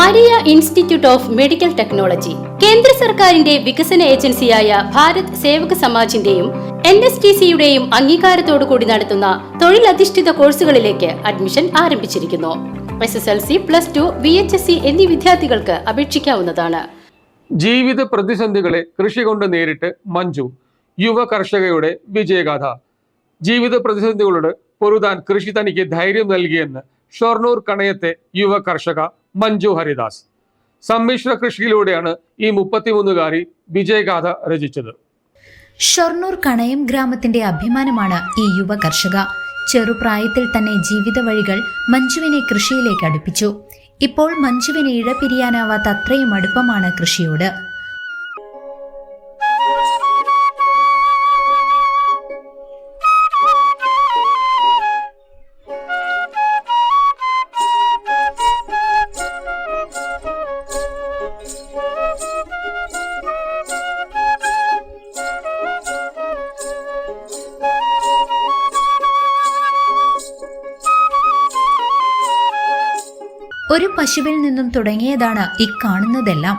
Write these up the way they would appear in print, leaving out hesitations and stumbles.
Maria institute of medical technology കേന്ദ്ര സർക്കാരിന്റെ വികസന ഏജൻസിയായ ഭാരത് സേവക സമാജിന്റെയും NSTCയുടെയും അംഗീകാരത്തോടുകൂടി നടത്തുന്ന തൊഴിലധിഷ്ഠിത കോഴ്സുകളിലേക്ക് അഡ്മിഷൻ ആരംഭിച്ചിരിക്കുന്നു. SSLC, +2, VHSC എന്നീ വിദ്യാർത്ഥികൾക്ക് അപേക്ഷിക്കാവുന്നതാണ്. ജീവിത പ്രതിസന്ധികളെ കൃഷി കൊണ്ട് നേരിട്ട് മഞ്ജു, യുവ കർഷകയുടെ വിജയഗാഥ. ജീവിത പ്രതിസന്ധികളോട് പൊരുതാൻ കൃഷി തനിക്ക് ധൈര്യം നൽകിയെന്ന് ഷൊർണൂർ കണയത്തെ യുവ കർഷക മഞ്ജു ഹരിദാസ്. സമ്മിശ്ര കൃഷിയിലൂടെയാണ് ഈ 33-കാരി വിജയഗാഥ രചിച്ചത്. ഷൊർണൂർ കണയം ഗ്രാമത്തിന്റെ അഭിമാനമാണ് ഈ യുവ കർഷക. ചെറുപ്രായത്തിൽ തന്നെ ജീവിത വഴികൾ മഞ്ജുവിനെ കൃഷിയിലേക്ക് അടുപ്പിച്ചു. ഇപ്പോൾ മഞ്ജുവിന് ഇഴപിരിയാനാവാത്ത അത്രയും അടുപ്പമാണ് കൃഷിയോട്. ഒരു പശുവിൽ നിന്നും തുടങ്ങിയതാണ് ഈ കാണുന്നതെല്ലാം.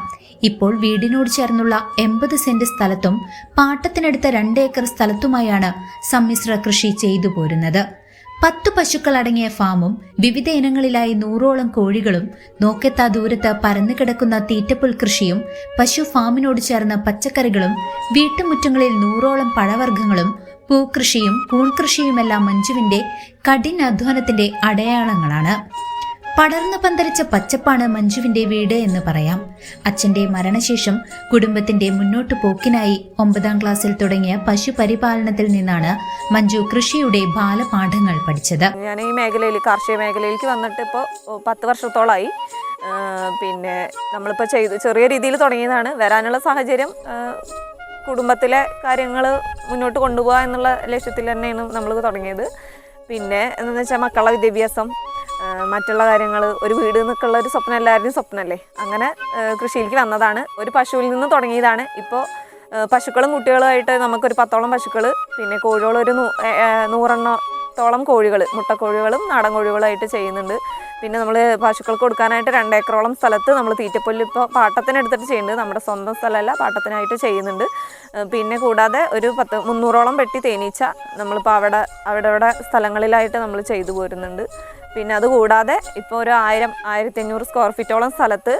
ഇപ്പോൾ വീടിനോട് ചേർന്നുള്ള 80 സെന്റ് സ്ഥലത്തും പാട്ടത്തിനടുത്ത 2 ഏക്കർ സ്ഥലത്തുമായാണ് സമ്മിശ്ര കൃഷി ചെയ്തു പോരുന്നത്. 10 പശുക്കൾ അടങ്ങിയ ഫാമും വിവിധ ഇനങ്ങളിലായി 100ഓളം കോഴികളും നോക്കെത്താ ദൂരത്ത് പരന്നു കിടക്കുന്ന തീറ്റപ്പുൽ കൃഷിയും പശു ഫാമിനോട് ചേർന്ന പച്ചക്കറികളും വീട്ടുമുറ്റങ്ങളിൽ 100ഓളം പഴവർഗ്ഗങ്ങളും പൂക്കൃഷിയും കൂൺകൃഷിയുമെല്ലാം മഞ്ജുവിന്റെ കഠിനാധ്വാനത്തിന്റെ അടയാളങ്ങളാണ്. പടർന്നു പന്തലിച്ച പച്ചപ്പാണ് മഞ്ജുവിന്റെ വീട് എന്ന് പറയാം. അച്ഛന്റെ മരണശേഷം കുടുംബത്തിന്റെ മുന്നോട്ടു പോക്കിനായി 9ാം ക്ലാസ്സിൽ തുടങ്ങിയ പശു പരിപാലനത്തിൽ നിന്നാണ് മഞ്ജു കൃഷിയുടെ ബാലപാഠങ്ങൾ പഠിച്ചത്. ഞാൻ ഈ മേഖലയിൽ, കാർഷിക മേഖലയിലേക്ക് വന്നിട്ട് ഇപ്പോൾ 10 വർഷത്തോളമായി. പിന്നെ നമ്മളിപ്പോൾ ചെറിയ രീതിയിൽ തുടങ്ങിയതാണ്. വരാനുള്ള സാഹചര്യം കുടുംബത്തിലെ കാര്യങ്ങൾ മുന്നോട്ട് കൊണ്ടുപോകുക എന്നുള്ള ലക്ഷ്യത്തിൽ തന്നെയാണ് നമ്മൾ തുടങ്ങിയത്. പിന്നെ എന്താണെന്ന് വെച്ചാൽ മക്കളുടെ വിദ്യാഭ്യാസം, മറ്റുള്ള കാര്യങ്ങൾ, ഒരു വീട് നിൽക്കുള്ള ഒരു സ്വപ്നം എല്ലാവരുടെയും സ്വപ്നമല്ലേ. അങ്ങനെ കൃഷിയിലേക്ക് വന്നതാണ്. ഒരു പശുവിൽ നിന്ന് തുടങ്ങിയതാണ്. ഇപ്പോൾ പശുക്കളും കുട്ടികളുമായിട്ട് നമുക്കൊരു 10ഓളം പശുക്കൾ, പിന്നെ കോഴികൾ ഒരു 100 കോഴികൾ, മുട്ടക്കോഴികളും നാടൻ കോഴികളായിട്ട് ചെയ്യുന്നുണ്ട്. പിന്നെ നമ്മൾ പശുക്കൾക്ക് കൊടുക്കാനായിട്ട് 2 ഏക്കറോളം സ്ഥലത്ത് നമ്മൾ തീറ്റപ്പുല്ല് ഇപ്പോൾ പാട്ടത്തിനെടുത്തിട്ട് ചെയ്യുന്നുണ്ട്. നമ്മുടെ സ്വന്തം സ്ഥലമല്ല, പാട്ടത്തിനായിട്ട് ചെയ്യുന്നുണ്ട്. പിന്നെ കൂടാതെ ഒരു 300ഓളം പെട്ടി തേനീച്ച നമ്മളിപ്പോൾ അവിടെ സ്ഥലങ്ങളിലായിട്ട് നമ്മൾ ചെയ്തു പോരുന്നുണ്ട്. പിന്നെ അതുകൂടാതെ ഇപ്പോൾ ഒരു 1000-1500 സ്ക്വയർ ഫീറ്റോളം സ്ഥലത്ത്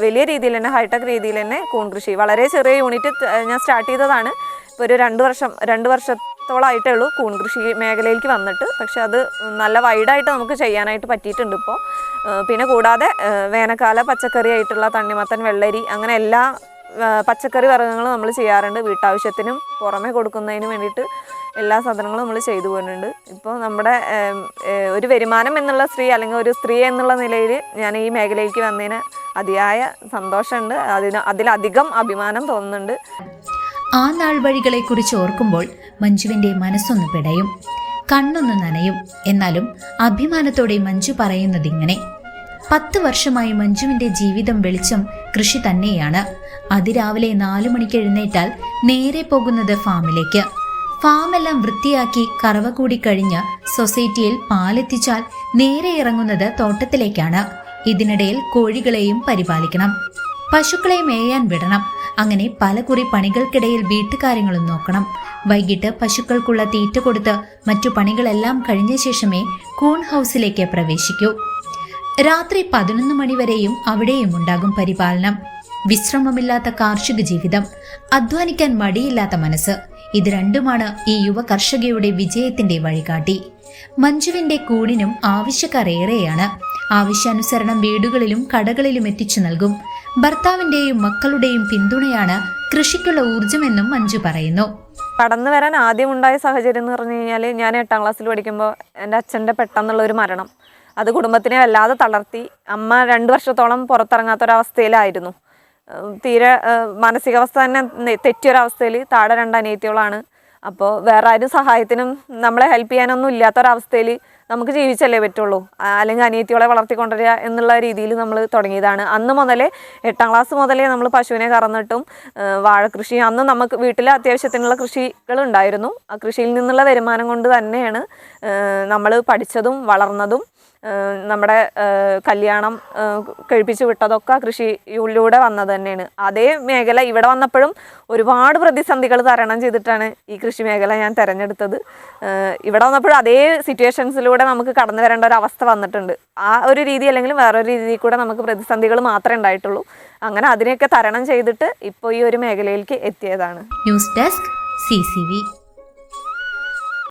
വലിയ രീതിയിൽ തന്നെ, ഹൈടെക് രീതിയിൽ തന്നെ കൂൺ കൃഷി, വളരെ ചെറിയ യൂണിറ്റ് ഞാൻ സ്റ്റാർട്ട് ചെയ്തതാണ്. ഇപ്പോൾ ഒരു 2 വർഷത്തോളമായിട്ടേ ഉള്ളൂ കൂൺ കൃഷി മേഖലയിലേക്ക് വന്നിട്ട്. പക്ഷെ അത് നല്ല വൈഡായിട്ട് നമുക്ക് ചെയ്യാനായിട്ട് പറ്റിയിട്ടുണ്ട് ഇപ്പോൾ. പിന്നെ കൂടാതെ വേനൽക്കാല പച്ചക്കറി ആയിട്ടുള്ള തണ്ണിമത്തൻ, വെള്ളരി, അങ്ങനെ എല്ലാ പച്ചക്കറി വർഗ്ഗങ്ങളും നമ്മൾ ചെയ്യാറുണ്ട്. വീട്ടാവശ്യത്തിനും പുറമെ കൊടുക്കുന്നതിന് വേണ്ടിയിട്ട് എല്ലാ സാധനങ്ങളും നമ്മൾ ചെയ്തു പോകുന്നുണ്ട്. ഇപ്പോൾ നമ്മുടെ ഒരു വരുമാനം എന്നുള്ള സ്ത്രീ, അല്ലെങ്കിൽ ഒരു സ്ത്രീ എന്നുള്ള നിലയിൽ ഞാൻ ഈ മേഖലയിലേക്ക് വന്നതിന് അതിയായ സന്തോഷമുണ്ട്. അതിലധികം അഭിമാനം തോന്നുന്നുണ്ട്. ആ നാൾ വഴികളെക്കുറിച്ച് ഓർക്കുമ്പോൾ മഞ്ജുവിന്റെ മനസ്സൊന്ന് പിടയും, കണ്ണൊന്ന് നനയും. എന്നാലും അഭിമാനത്തോടെ മഞ്ജു പറയുന്നതിങ്ങനെ: 10 വർഷമായി മഞ്ജുവിന്റെ ജീവിതം വെളിച്ചം കൃഷി തന്നെയാണ്. അതിരാവിലെ 4 മണിക്ക് എഴുന്നേറ്റാൽ നേരെ പോകുന്നത് ഫാമിലേക്ക്. ഫാമെല്ലാം വൃത്തിയാക്കി കറവ കൂടി കഴിഞ്ഞ് സൊസൈറ്റിയിൽ പാലെത്തിച്ചാൽ നേരെ ഇറങ്ങുന്നത് തോട്ടത്തിലേക്കാണ്. ഇതിനിടയിൽ കോഴികളെയും പരിപാലിക്കണം, പശുക്കളെ മേയാൻ വിടണം. അങ്ങനെ പലകുറി പണികൾക്കിടയിൽ വീട്ടുകാര്യങ്ങളും നോക്കണം. വൈകിട്ട് പശുക്കൾക്കുള്ള തീറ്റ കൊടുത്ത് മറ്റു പണികളെല്ലാം കഴിഞ്ഞ ശേഷമേ കൂൺ ഹൗസിലേക്ക് പ്രവേശിക്കൂ. രാത്രി 11 മണിവരെയും അവിടെയും ഉണ്ടാകും പരിപാലനം. വിശ്രമമില്ലാത്ത കാർഷിക ജീവിതം, അധ്വാനിക്കാൻ മടിയില്ലാത്ത മനസ്സ്, ഇത് രണ്ടുമാണ് ഈ യുവ കർഷകയുടെ വിജയത്തിന്റെ വഴികാട്ടി. മഞ്ജുവിന്റെ കൂടിനും ആവശ്യക്കാർ ഏറെയാണ്. ആവശ്യാനുസരണം വീടുകളിലും കടകളിലും എത്തിച്ചു നൽകും. ഭർത്താവിന്റെയും മക്കളുടെയും പിന്തുണയാണ് കൃഷിക്കുള്ള ഊർജമെന്നും മഞ്ജു പറയുന്നു. കടന്നു വരാൻ ആദ്യം ഉണ്ടായ സാഹചര്യം എന്ന് പറഞ്ഞു കഴിഞ്ഞാൽ, ഞാൻ 8ാം ക്ലാസ്സിൽ പഠിക്കുമ്പോൾ എൻ്റെ അച്ഛൻ്റെ പെട്ടെന്നുള്ള ഒരു മരണം, അത് കുടുംബത്തിനെ വല്ലാതെ തളർത്തി. അമ്മ 2 വർഷത്തോളം പുറത്തിറങ്ങാത്തൊരവസ്ഥയിലായിരുന്നു. തീരെ മാനസികാവസ്ഥ തന്നെ തെറ്റിയൊരവസ്ഥയിൽ. താഴെ 2 അനിയത്തികളാണ്. അപ്പോൾ വേറെ ആരും സഹായത്തിനും നമ്മളെ ഹെൽപ്പ് ചെയ്യാനൊന്നും ഇല്ലാത്തൊരവസ്ഥയിൽ നമുക്ക് ജീവിച്ചല്ലേ പറ്റുള്ളൂ, അല്ലെങ്കിൽ അനിയത്തിയോളെ വളർത്തിക്കൊണ്ടുവരിക എന്നുള്ള രീതിയിൽ നമ്മൾ തുടങ്ങിയതാണ്. അന്ന് മുതലേ 8ാം ക്ലാസ് മുതലേ നമ്മൾ പശുവിനെ കറന്നിട്ടും വാഴക്കൃഷി, അന്ന് നമുക്ക് വീട്ടിൽ അത്യാവശ്യത്തിനുള്ള കൃഷികൾ ഉണ്ടായിരുന്നു. ആ കൃഷിയിൽ നിന്നുള്ള വരുമാനം കൊണ്ട് തന്നെയാണ് നമ്മൾ പഠിച്ചതും വളർന്നതും. നമ്മുടെ കല്യാണം കഴിപ്പിച്ച് വിട്ടതൊക്കെ കൃഷിയിലൂടെ വന്നത് തന്നെയാണ്. അതേ മേഖല ഇവിടെ വന്നപ്പോഴും ഒരുപാട് പ്രതിസന്ധികൾ തരണം ചെയ്തിട്ടാണ് ഈ കൃഷി മേഖല ഞാൻ തിരഞ്ഞെടുത്തത്. ഇവിടെ വന്നപ്പോഴും അതേ സിറ്റുവേഷൻസിലൂടെ നമുക്ക് കടന്നു വരേണ്ട ഒരു അവസ്ഥ വന്നിട്ടുണ്ട്. ആ ഒരു രീതി അല്ലെങ്കിൽ വേറൊരു രീതിയിൽ കൂടെ നമുക്ക് പ്രതിസന്ധികൾ മാത്രമേ ഉണ്ടായിട്ടുള്ളൂ. അങ്ങനെ അതിനെയൊക്കെ തരണം ചെയ്തിട്ട് ഇപ്പോൾ ഈ ഒരു മേഖലയിലേക്ക് എത്തിയതാണ്. News desk CCV.